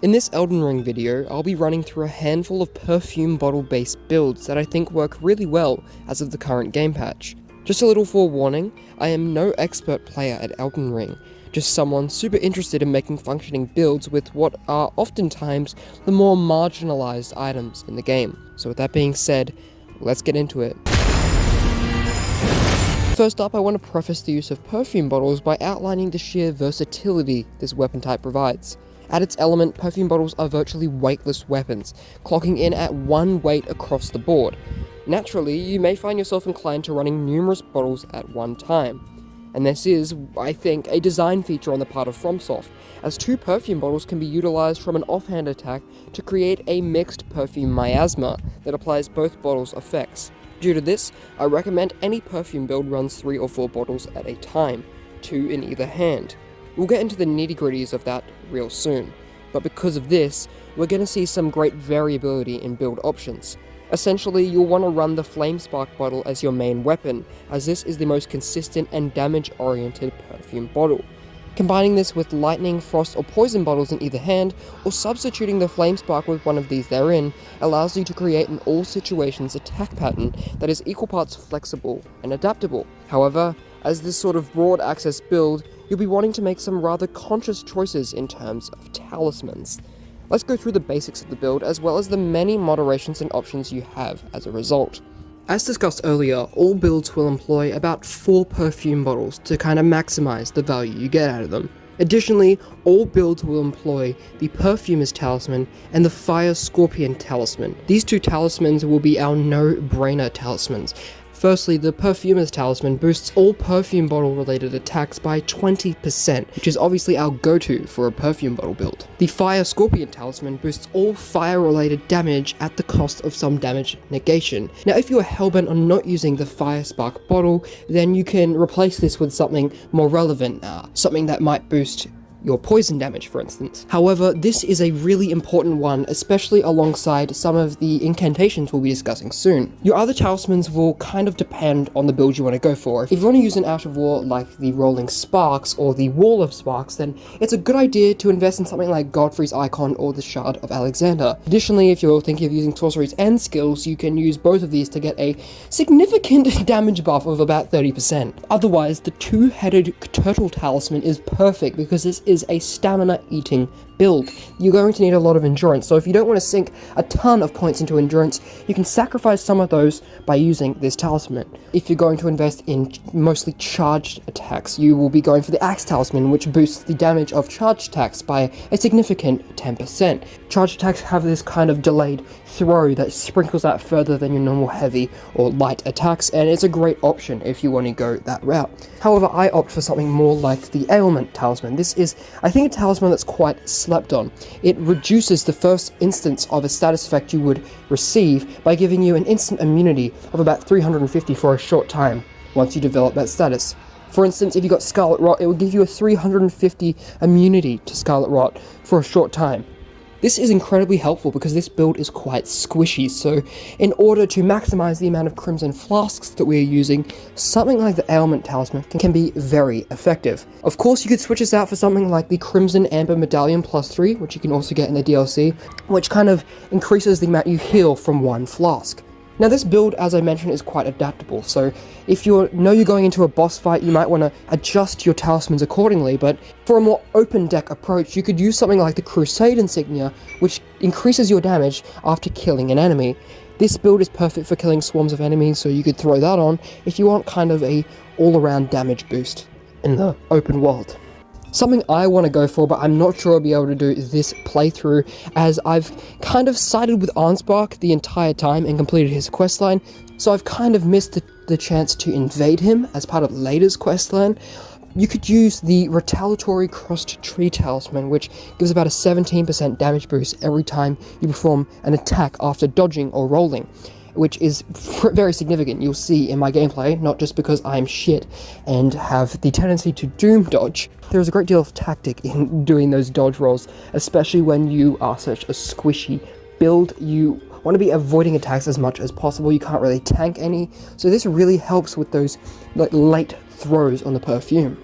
In this Elden Ring video, I'll be running through a handful of perfume bottle-based builds that I think work really well as of the current game patch. Just a little forewarning, I am no expert player at Elden Ring, just someone super interested in making functioning builds with what are oftentimes the more marginalized items in the game. So with that being said, let's get into it. First up, I want to preface the use of perfume bottles by outlining the sheer versatility this weapon type provides. At its element, perfume bottles are virtually weightless weapons, clocking in at one weight across the board. Naturally, you may find yourself inclined to running numerous bottles at one time. And this is, I think, a design feature on the part of FromSoft, as two perfume bottles can be utilized from an offhand attack to create a mixed perfume miasma that applies both bottles' effects. Due to this, I recommend any perfume build runs 3 or 4 bottles at a time, 2 in either hand. We'll get into the nitty-gritties of that real soon, but because of this, we're going to see some great variability in build options. Essentially, you'll want to run the Flame Spark bottle as your main weapon, as this is the most consistent and damage-oriented perfume bottle. Combining this with Lightning, Frost, or Poison bottles in either hand, or substituting the Flame Spark with one of these therein, allows you to create an all-situations attack pattern that is equal parts flexible and adaptable. However, as this sort of broad access build, you'll be wanting to make some rather conscious choices in terms of talismans. Let's go through the basics of the build as well as the many moderations and options you have as a result. As discussed earlier, all builds will employ about 4 perfume bottles to kind of maximize the value you get out of them. Additionally, all builds will employ the Perfumer's Talisman and the Fire Scorpion Talisman. These 2 talismans will be our no-brainer talismans. Firstly, the Perfumer's Talisman boosts all perfume bottle related attacks by 20%, which is obviously our go-to for a perfume bottle build. The Fire Scorpion Talisman boosts all fire related damage at the cost of some damage negation. Now if you are hellbent on not using the Fire Spark bottle, then you can replace this with something more relevant, something that might boost your poison damage, for instance. However, this is a really important one, especially alongside some of the incantations we'll be discussing soon. Your other talismans will kind of depend on the build you want to go for. If you want to use an Out of War like the Rolling Sparks or the Wall of Sparks, then it's a good idea to invest in something like Godfrey's Icon or the Shard of Alexander. Additionally, if you're thinking of using sorceries and skills, you can use both of these to get a significant damage buff of about 30%. Otherwise, the Two-Headed Turtle Talisman is perfect because this is a stamina eating build. You're going to need a lot of endurance, so if you don't want to sink a ton of points into endurance, you can sacrifice some of those by using this talisman. If you're going to invest in mostly charged attacks, you will be going for the Axe Talisman, which boosts the damage of charged attacks by a significant 10%. Charged attacks have this kind of delayed throw that sprinkles out further than your normal heavy or light attacks, and it's a great option if you want to go that route. However, I opt for something more like the Ailment Talisman. This is, I think, a talisman that's quite slept on. It reduces the first instance of a status effect you would receive by giving you an instant immunity of about 350 for a short time once you develop that status. For instance, if you got Scarlet Rot, it will give you a 350 immunity to Scarlet Rot for a short time. This is incredibly helpful because this build is quite squishy, so in order to maximize the amount of Crimson Flasks that we are using, something like the Ailment Talisman can be very effective. Of course, you could switch this out for something like the Crimson Amber Medallion +3, which you can also get in the DLC, which kind of increases the amount you heal from one flask. Now this build, as I mentioned, is quite adaptable, so if you know you're going into a boss fight, you might want to adjust your talismans accordingly, but for a more open deck approach, you could use something like the Crusade Insignia, which increases your damage after killing an enemy. This build is perfect for killing swarms of enemies, so you could throw that on if you want kind of a all-around damage boost in the open world. Something I want to go for, but I'm not sure I'll be able to do this playthrough, as I've kind of sided with Arnspark the entire time and completed his questline, so I've kind of missed the chance to invade him as part of later's questline. You could use the Retaliatory Crossed Tree Talisman, which gives about a 17% damage boost every time you perform an attack after dodging or rolling, which is very significant. You'll see in my gameplay, not just because I'm shit and have the tendency to doom dodge. There's a great deal of tactic in doing those dodge rolls, especially when you are such a squishy build. You want to be avoiding attacks as much as possible. You can't really tank any, so this really helps with those late throws on the perfume.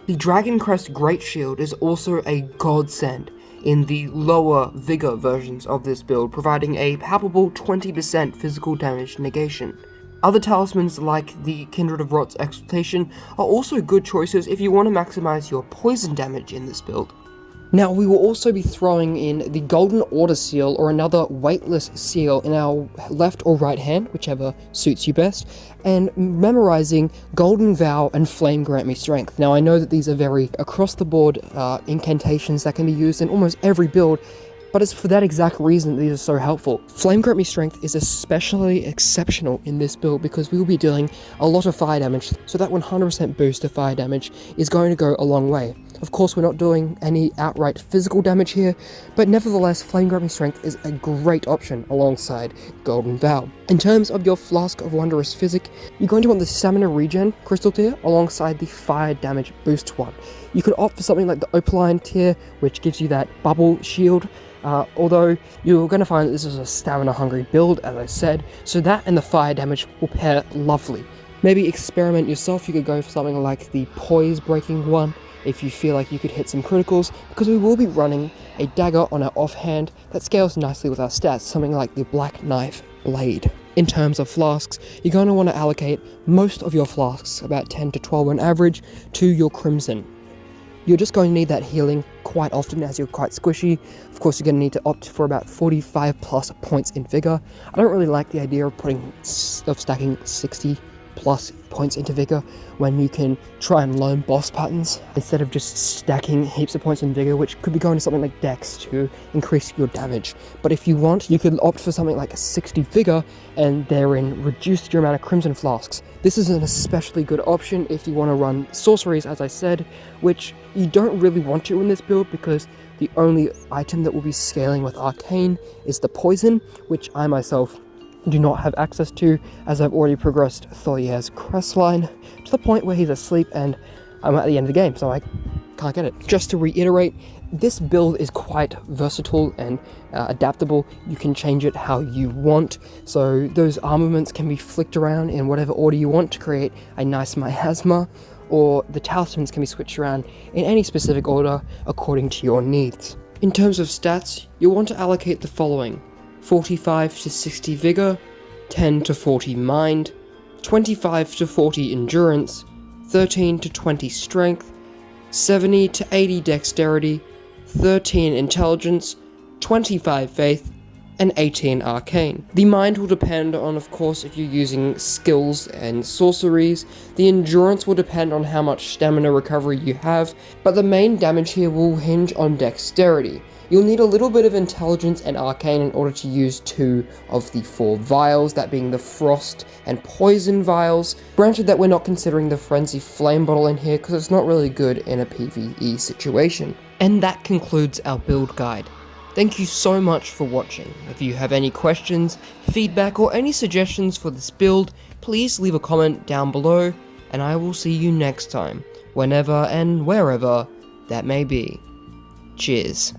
The Dragon Crest Great Shield is also a godsend. in the lower vigor versions of this build, providing a palpable 20% physical damage negation. Other talismans like the Kindred of Rot's Exaltation are also good choices if you want to maximize your poison damage in this build. Now, we will also be throwing in the Golden Order seal or another weightless seal in our left or right hand, whichever suits you best, and memorizing Golden Vow and Flame Grant Me Strength. Now, I know that these are very across-the-board incantations that can be used in almost every build, but it's for that exact reason that these are so helpful. Flame Grant Me Strength is especially exceptional in this build because we will be dealing a lot of fire damage, so that 100% boost to fire damage is going to go a long way. Of course, we're not doing any outright physical damage here, but nevertheless, Flame Grant Me Strength is a great option alongside Golden Vow. In terms of your Flask of Wondrous Physic, you're going to want the Stamina Regen Crystal tier alongside the Fire Damage Boost one. You could opt for something like the Opaline tier, which gives you that Bubble Shield, although you're going to find that this is a stamina-hungry build, as I said, so that and the fire damage will pair lovely. Maybe experiment yourself. You could go for something like the Poise-breaking one, if you feel like you could hit some criticals, because we will be running a dagger on our offhand that scales nicely with our stats, something like the Black Knife Blade. In terms of flasks, you're going to want to allocate most of your flasks, about 10 to 12 on average, to your Crimson. You're just going to need that healing quite often as you're quite squishy. Of course, you're going to need to opt for about 45 plus points in vigor. I don't really like the idea of stacking 60 plus points into vigor when you can try and learn boss patterns instead of just stacking heaps of points in vigor, which could be going to something like dex to increase your damage. But if you want, you could opt for something like a 60 vigor and therein reduce your amount of Crimson Flasks. This is an especially good option if you want to run sorceries, as I said, which you don't really want to in this build because the only item that will be scaling with Arcane is the Poison, which I myself do not have access to, as I've already progressed Thorier's Crestline to the point where he's asleep and I'm at the end of the game, so I can't get it. Just to reiterate, this build is quite versatile and adaptable. You can change it how you want, so those armaments can be flicked around in whatever order you want to create a nice miasma, or the talismans can be switched around in any specific order according to your needs. In terms of stats, you'll want to allocate the following: 45 to 60 vigor, 10 to 40 mind, 25 to 40 endurance, 13 to 20 strength, 70 to 80 dexterity, 13 intelligence, 25 faith, and 18 arcane. The mind will depend on, of course, if you're using skills and sorceries. The endurance will depend on how much stamina recovery you have, but the main damage here will hinge on dexterity. You'll need a little bit of intelligence and arcane in order to use 2 of the 4 vials, that being the frost and poison vials. Granted that we're not considering the frenzy flame bottle in here because it's not really good in a PvE situation. And that concludes our build guide. Thank you so much for watching. If you have any questions, feedback, or any suggestions for this build, please leave a comment down below, and I will see you next time, whenever and wherever that may be. Cheers.